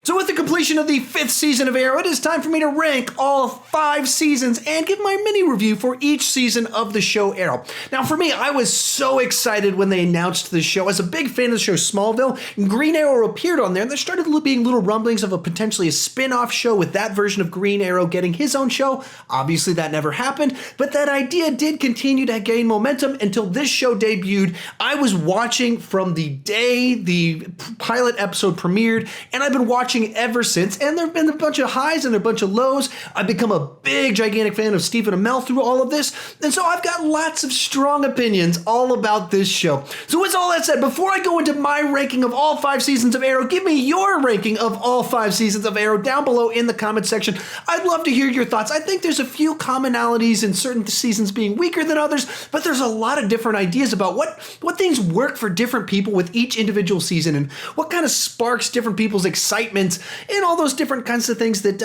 So with the completion of the 5th season of Arrow, it is time for me to rank all 5 seasons and give my mini review for each season of the show Arrow. Now for me, I was so excited when they announced the show. As a big fan of the show Smallville, Green Arrow appeared on there, and there started being little rumblings of potentially a spin-off show with that version of Green Arrow getting his own show. Obviously that never happened, but that idea did continue to gain momentum until this show debuted. I was watching from the day the pilot episode premiered, and I've been watching ever since, and there have been a bunch of highs and a bunch of lows. I've become a big, gigantic fan of Stephen Amell through all of this, and so I've got lots of strong opinions all about this show. So with all that said, before I go into my ranking of all 5 seasons of Arrow, give me your ranking of all 5 seasons of Arrow down below in the comment section. I'd love to hear your thoughts. I think there's a few commonalities in certain seasons being weaker than others, but there's a lot of different ideas about what things work for different people with each individual season, and what kind of sparks different people's excitement and all those different kinds of things that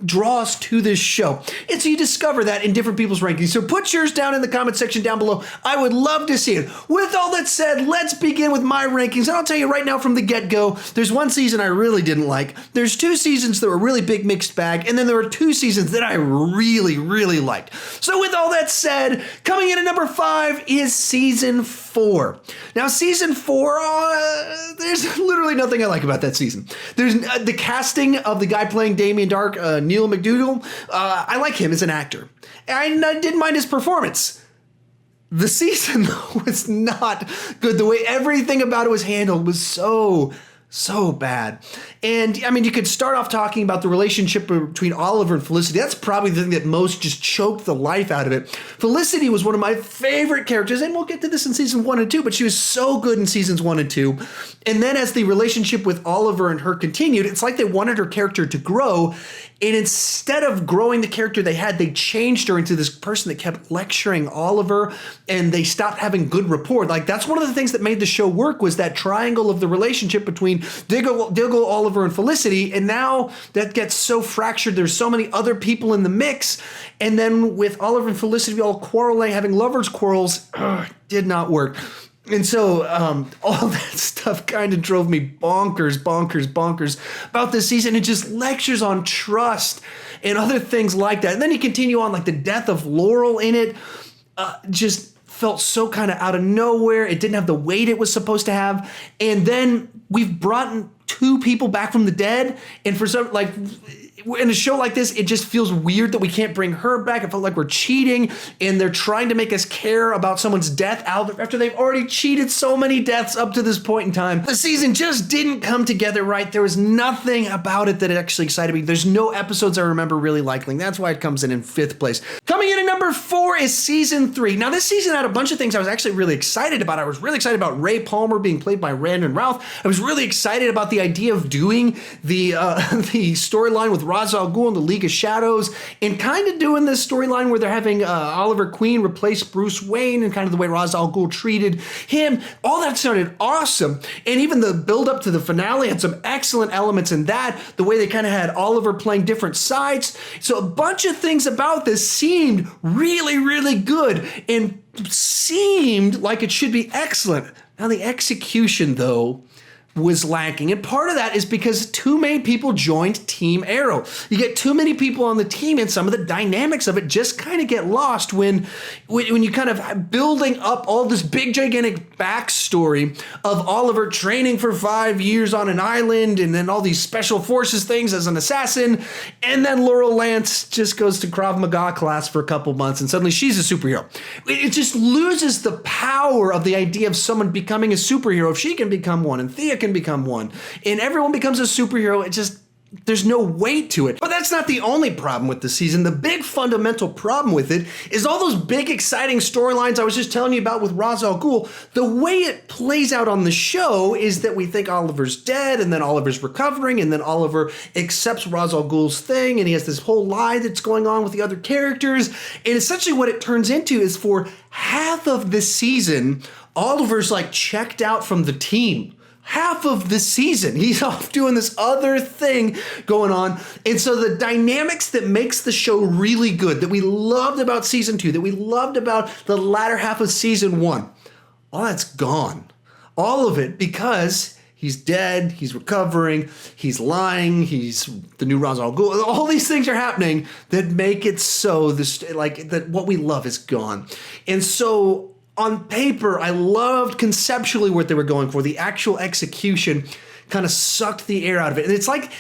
draw us to this show. And so you discover that in different people's rankings. So put yours down in the comment section down below. I would love to see it. With all that said, let's begin with my rankings. And I'll tell you right now from the get-go, there's one season I really didn't like. There's 2 seasons that were really big mixed bag. And then there were 2 seasons that I really, really liked. So with all that said, coming in at number 5 is season 4. Now season 4, there's literally nothing I like about that season. There's the casting of the guy playing Damien Dark, Neil McDougall. I like him as an actor. And I didn't mind his performance. The season, though, was not good. The way everything about it was handled was so bad. And I mean, you could start off talking about the relationship between Oliver and Felicity. That's probably the thing that most just choked the life out of it. Felicity was one of my favorite characters, and we'll get to this in season 1 and 2, but she was so good in seasons 1 and 2. And then as the relationship with Oliver and her continued, it's like they wanted her character to grow. And instead of growing the character they had, they changed her into this person that kept lecturing Oliver, and they stopped having good rapport. Like, that's one of the things that made the show work, was that triangle of the relationship between Diggle, Oliver, and Felicity. And now that gets so fractured. There's so many other people in the mix. And then with Oliver and Felicity all quarreling, having lovers' quarrels, did not work. And so all that stuff kind of drove me bonkers about this season. It just lectures on trust and other things like that. And then you continue on, like the death of Laurel in it, just felt so kind of out of nowhere. It didn't have the weight it was supposed to have. And then we've brought 2 people back from the dead. And for some, like, in a show like this, it just feels weird that we can't bring her back. It felt like we're cheating, and they're trying to make us care about someone's death after they've already cheated so many deaths up to this point in time. The season just didn't come together right. There was nothing about it that actually excited me. There's no episodes I remember really liking. That's why it comes in 5th place. Coming in at number 4 is season 3. Now this season had a bunch of things I was actually really excited about. I was really excited about Ray Palmer being played by Brandon Routh. I was really excited about the idea of doing the storyline with Ra's al Ghul in the League of Shadows, and kind of doing this storyline where they're having Oliver Queen replace Bruce Wayne, and kind of the way Ra's al Ghul treated him. All that sounded awesome. And even the build up to the finale had some excellent elements in that. The way they kind of had Oliver playing different sides. So a bunch of things about this seemed really, really good and seemed like it should be excellent. Now the execution, though, was lacking. And part of that is because too many people joined Team Arrow. You get too many people on the team, and some of the dynamics of it just kind of get lost when you kind of building up all this big gigantic backstory of Oliver training for 5 years on an island, and then all these special forces things as an assassin, and then Laurel Lance just goes to Krav Maga class for a couple months, and suddenly she's a superhero. It just loses the power of the idea of someone becoming a superhero. If she can become one, and Thea can become one, and everyone becomes a superhero, it just, there's no weight to it. But that's not the only problem with the season. The big fundamental problem with it is all those big exciting storylines I was just telling you about with Ra's al Ghul. The way it plays out on the show is that we think Oliver's dead, and then Oliver's recovering, and then Oliver accepts Ra's al Ghul's thing, and he has this whole lie that's going on with the other characters. And essentially what it turns into is, for half of the season, Oliver's like checked out from the team. Half of the season, he's off doing this other thing going on. And so the dynamics that makes the show really good, that we loved about season 2, that we loved about the latter half of season 1, all that's gone. All of it because He's dead. He's recovering. He's lying. He's the new Ra's al Ghul. All these things are happening that make it so that what we love is gone. And so on paper, I loved conceptually what they were going for. The actual execution kind of sucked the air out of it. And it's like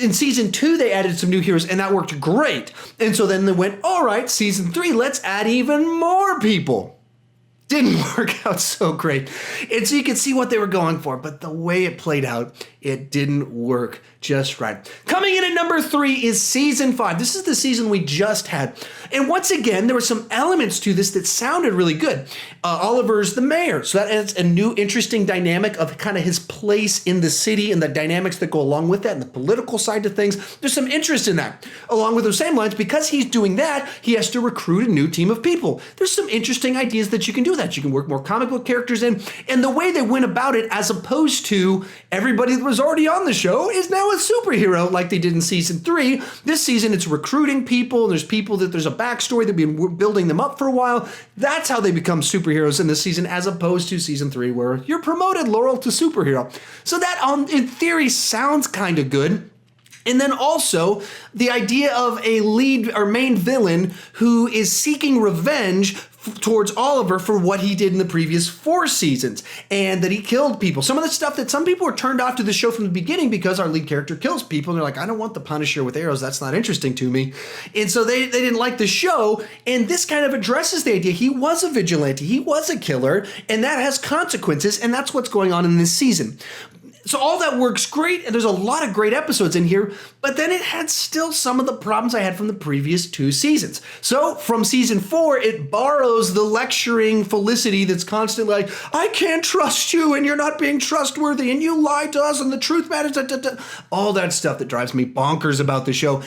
in season 2, they added some new heroes and that worked great. And so then they went, all right, season 3, let's add even more people. Didn't work out so great. And so you can see what they were going for, but the way it played out, it didn't work just right. Coming in at number 3 is season 5. This is the season we just had. And once again, there were some elements to this that sounded really good. Oliver's the mayor, so that adds a new interesting dynamic of kind of his place in the city and the dynamics that go along with that and the political side of things. There's some interest in that. Along with those same lines, because he's doing that, he has to recruit a new team of people. There's some interesting ideas that you can do that. You can work more comic book characters in, and the way they went about it, as opposed to everybody that was already on the show is now a superhero like they did in season 3. This season, it's recruiting people. There's people that there's a backstory. They've been building them up for a while. That's how they become superheroes in this season, as opposed to season 3, where you're promoted Laurel to superhero. So that, in theory, sounds kind of good. And then also the idea of a lead or main villain who is seeking revenge towards Oliver for what he did in the previous 4 seasons, and that he killed people. Some of the stuff that some people were turned off to the show from the beginning because our lead character kills people. And they're like, I don't want the Punisher with arrows. That's not interesting to me. And so they didn't like the show. And this kind of addresses the idea. He was a vigilante. He was a killer, and that has consequences. And that's what's going on in this season. So all that works great, and there's a lot of great episodes in here, but then it had still some of the problems I had from the previous 2 seasons. So from season 4, it borrows the lecturing Felicity that's constantly like, I can't trust you, and you're not being trustworthy, and you lied to us, and the truth matters, all that stuff that drives me bonkers about the show.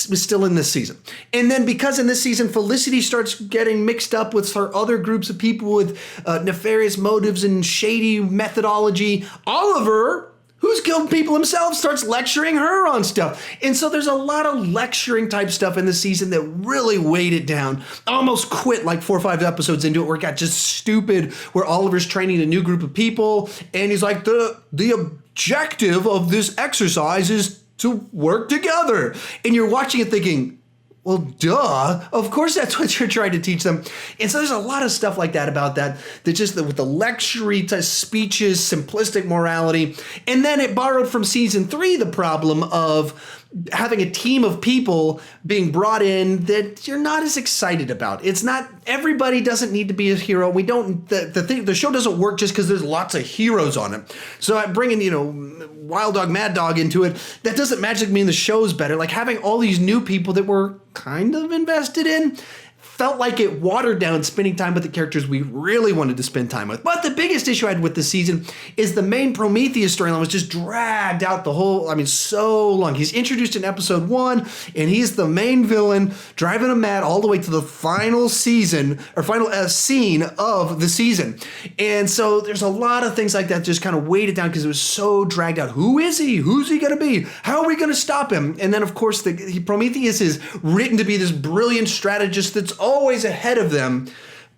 Was still in this season. And then because in this season, Felicity starts getting mixed up with her other groups of people with nefarious motives and shady methodology, Oliver, who's killed people himself, starts lecturing her on stuff. And so there's a lot of lecturing type stuff in this season that really weighed it down. I almost quit like 4 or 5 episodes into it where it got just stupid, where Oliver's training a new group of people and he's like, the objective of this exercise is to work together. And you're watching it thinking, well, duh, of course that's what you're trying to teach them. And so there's a lot of stuff like that about that just with the lecture type speeches, simplistic morality. And then it borrowed from season 3 the problem of having a team of people being brought in that you're not as excited about. It's not, everybody doesn't need to be a hero. We don't, the show doesn't work just because there's lots of heroes on it. So I'm bringing, Wild Dog, Mad Dog into it. That doesn't magically mean the show's better. Like having all these new people that we're kind of invested in felt like it watered down spending time with the characters we really wanted to spend time with. But the biggest issue I had with this season is the main Prometheus storyline was just dragged out so long. He's introduced in episode 1, and he's the main villain, driving him mad all the way to the final season, or final scene of the season. And so there's a lot of things like that just kind of weighed it down because it was so dragged out. Who is he? Who's he going to be? How are we going to stop him? And then, of course, Prometheus is written to be this brilliant strategist that's always ahead of them,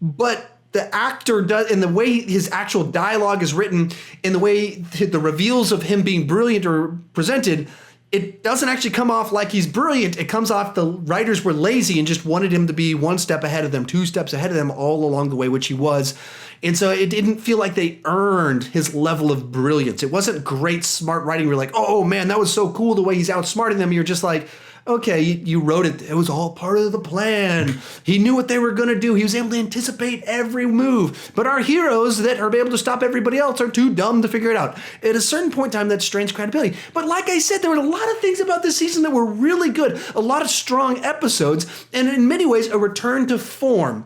but the actor does, in the way his actual dialogue is written, in the way the reveals of him being brilliant are presented, it doesn't actually come off like he's brilliant. It comes off the writers were lazy and just wanted him to be 1 step ahead of them, 2 steps ahead of them all along the way, which he was. And so it didn't feel like they earned his level of brilliance. It wasn't great, smart writing. We're like, oh man, that was so cool the way he's outsmarting them. You're just like, okay, you wrote it. It was all part of the plan. He knew what they were going to do. He was able to anticipate every move. But our heroes that are able to stop everybody else are too dumb to figure it out. At a certain point in time, that strains credibility. But like I said, there were a lot of things about this season that were really good. A lot of strong episodes, and in many ways, a return to form.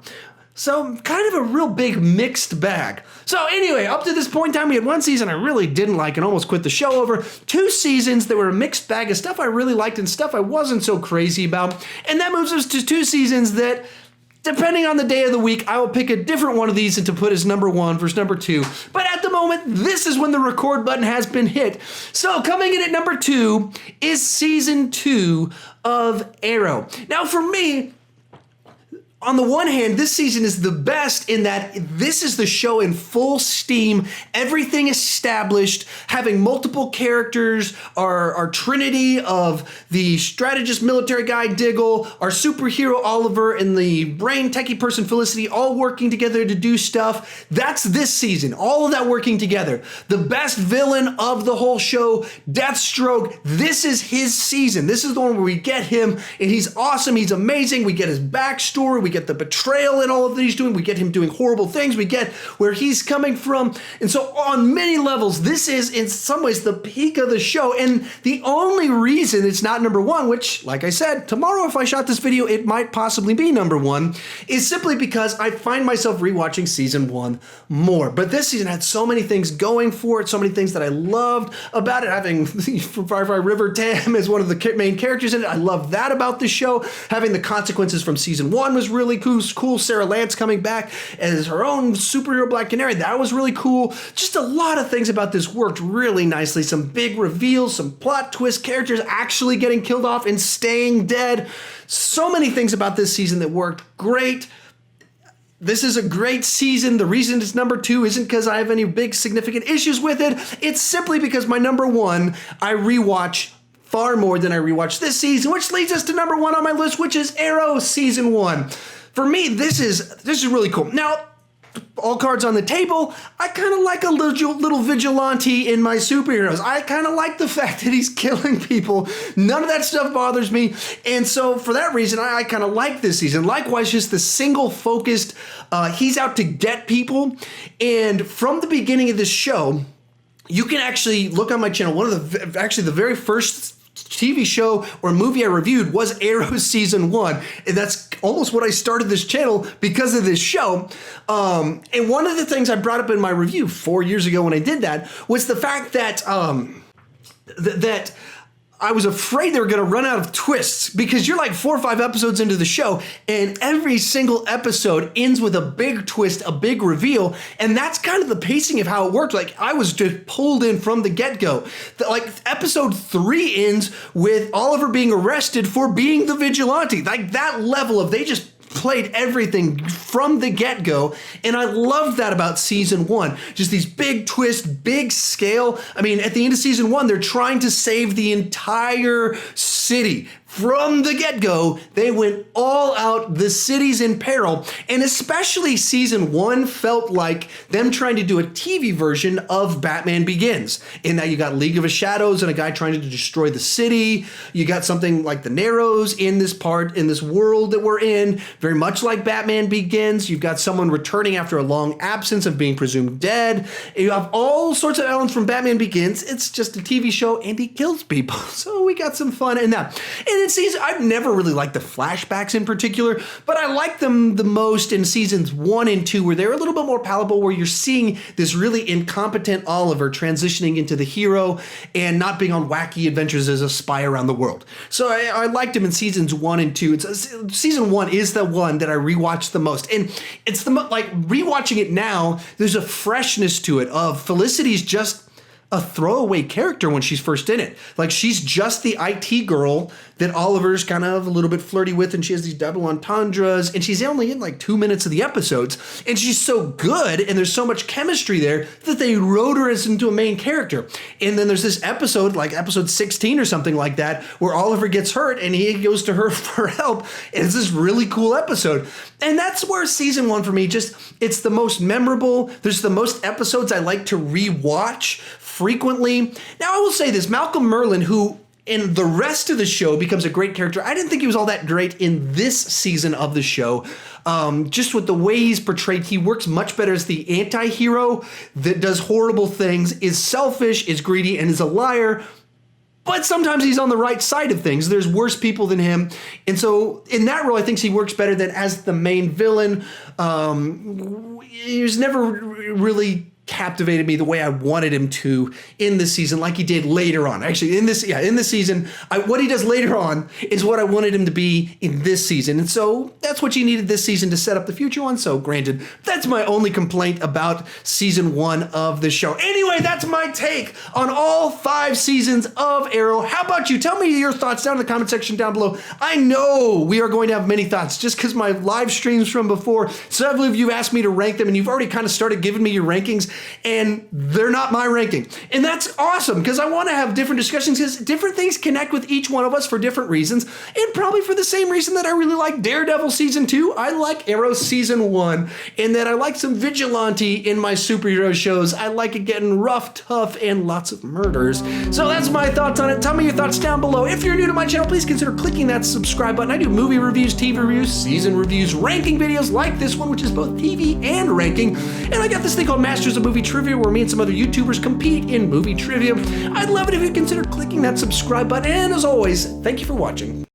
So kind of a real big mixed bag. So anyway, up to this point in time, we had 1 season I really didn't like and almost quit the show over. 2 seasons that were a mixed bag of stuff I really liked and stuff I wasn't so crazy about. And that moves us to 2 seasons that, depending on the day of the week, I will pick a different one of these and to put as number 1 versus number 2. But at the moment, this is when the record button has been hit. So coming in at number 2 is season 2 of Arrow. Now for me, on the one hand, this season is the best in that this is the show in full steam, everything established, having multiple characters, our trinity of the strategist military guy Diggle, our superhero Oliver, and the brain techie person Felicity all working together to do stuff. That's this season, all of that working together. The best villain of the whole show, Deathstroke, this is his season. This is the one where we get him, and he's awesome, he's amazing, we get his backstory, we get the betrayal in all of that he's doing. We get him doing horrible things. We get where he's coming from. And so on many levels, this is in some ways the peak of the show. And the only reason it's not number one, which, like I said, tomorrow if I shot this video, it might possibly be number one, is simply because I find myself rewatching season one more. But this season had so many things going for it, so many things that I loved about it. Having Firefly River Tam as one of the main characters in it. I love that about the show. Having the consequences from season one was really cool. Sarah Lance coming back as her own superhero Black Canary. That was really cool. Just a lot of things about this worked really nicely. Some big reveals, some plot twists, characters actually getting killed off and staying dead. So many things about this season that worked great. This is a great season. The reason it's number two isn't because I have any big significant issues with it. It's simply because my number one, I rewatch far more than I rewatch this season, which leads us to number one on my list, which is Arrow season one. For me, this is really cool. Now, all cards on the table, I kind of like a little vigilante in my superheroes. I kind of like the fact that he's killing people. None of that stuff bothers me. And so for that reason, I kind of like this season. Likewise, just the single focused, he's out to get people. And from the beginning of this show, you can actually look on my channel. The very first TV show or movie I reviewed was Arrow season one. And that's almost what I started this channel because of this show. And one of the things I brought up in my review 4 years ago when I did that was the fact that that I was afraid they were going to run out of twists because you're like 4 or 5 episodes into the show and every single episode ends with a big twist, a big reveal. And that's kind of the pacing of how it worked. Like I was just pulled in from the get-go. Like episode 3 ends with Oliver being arrested for being the vigilante. Like that level of they just played everything from the get-go, and I love that about season one. Just these big twists, big scale. I mean, at the end of season one, they're trying to save the entire city. From the get-go, they went all out. The city's in peril. And especially season one felt like them trying to do a TV version of Batman Begins. In that you got League of Shadows and a guy trying to destroy the city. You got something like the Narrows in this world that we're in. Very much like Batman Begins. You've got someone returning after a long absence of being presumed dead. You have all sorts of elements from Batman Begins. It's just a TV show and he kills people. So we got some fun in that. And in season, I've never really liked the flashbacks in particular, but I like them the most in seasons 1 and 2 where they're a little bit more palatable, where you're seeing this really incompetent Oliver transitioning into the hero and not being on wacky adventures as a spy around the world. So I liked him in seasons 1 and 2. Season 1 is the one that I rewatched the most. And it's like rewatching it now, there's a freshness to it of Felicity's just a throwaway character when she's first in it. Like she's just the IT girl that Oliver's kind of a little bit flirty with, and she has these double entendres, and she's only in like 2 minutes of the episodes, and she's so good, and there's so much chemistry there that they wrote her as into a main character. And then there's this episode, like episode 16 or something like that, where Oliver gets hurt, and he goes to her for help, and it's this really cool episode. And that's where season 1 for me, it's the most memorable. There's the most episodes I like to rewatch frequently. Now, I will say this, Malcolm Merlyn, who in the rest of the show becomes a great character. I didn't think he was all that great in this season of the show. Just with the way he's portrayed, he works much better as the anti-hero that does horrible things, is selfish, is greedy, and is a liar. But sometimes he's on the right side of things. There's worse people than him. And so in that role, I think he works better than as the main villain. He was never really captivated me the way I wanted him to in this season, like he did later on. Actually, in this season, what he does later on is what I wanted him to be in this season. And so that's what you needed this season to set up the future one. So granted, that's my only complaint about season 1 of the show. Anyway, that's my take on all 5 seasons of Arrow. How about you? Tell me your thoughts down in the comment section down below. I know we are going to have many thoughts just because my live streams from before, several of you asked me to rank them and you've already kind of started giving me your rankings, and they're not my ranking. And that's awesome because I want to have different discussions because different things connect with each one of us for different reasons, and probably for the same reason that I really like Daredevil season 2, I like Arrow season 1, and that I like some vigilante in my superhero shows. I like it getting rough, tough, and lots of murders. So that's my thoughts on it. Tell me your thoughts down below. If you're new to my channel, please consider clicking that subscribe button. I do movie reviews, TV reviews, season reviews, ranking videos like this one, which is both TV and ranking. And I got this thing called Masters of Movie Trivia where me and some other YouTubers compete in movie trivia. I'd love it if you'd consider clicking that subscribe button. And as always, thank you for watching.